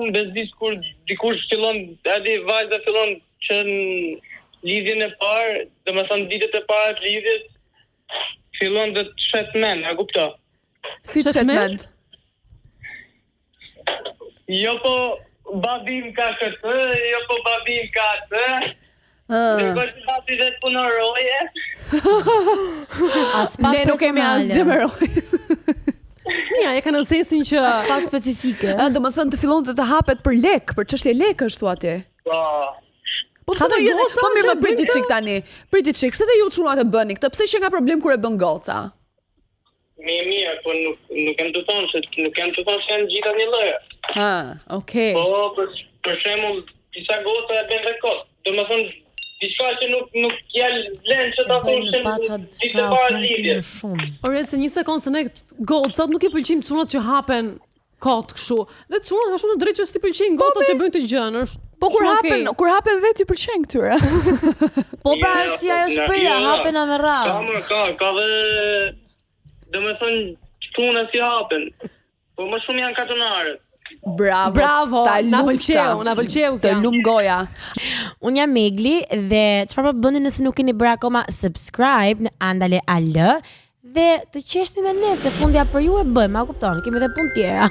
unë bezdis kur dikush fillon, vajza fillon që në lidhjen e parë, domethënë ditët e para të lidhjes, fillon të shet mend, a kupto? Si shet mend? Jo po babim ka këtë, jo po babim ka atë. Në kështë babi dhe të punoroje. Ne nuk kemi asgjë me roje. Mia, e ka në sensin që pak specifike. Domethënë të fillon të hapet për lek, për çështje lekësh thua ti. Po pse po mirë më priti çik tani. Priti çik, se dhe ju çunat e bëni këtë, pse që ka problem kur e bën goca? Mirë, po nuk kem të thonë se janë gjitha një lloj. Okay. Po për shembull, disa goca e bën rekord. Domethënë diçka që nuk ja vlen që ta thosh se para lidhjes. Por se një sekond se ne gocat nuk i pëlqejmë çunat që hapen kot kështu. Dhe çunat ashtu në drejtë që si pëlqejnë gocat që bëjnë të gjën, është. Po kur hapen vetë i pëlqen këtyre. Po pra si ajo shpreha hapen me radhë. Ka dhe domethënë çuna si hapen. Po më shumë janë katonare. Bravo. Na pëlqeu Të lum goja. Unë jam Megli dhe çfarë po bëni nëse nuk keni bërë akoma subscribe në Andale AL dhe të qeshni me ne se fundja për ju e bëjmë, a kupton? Kemi edhe punë tjera.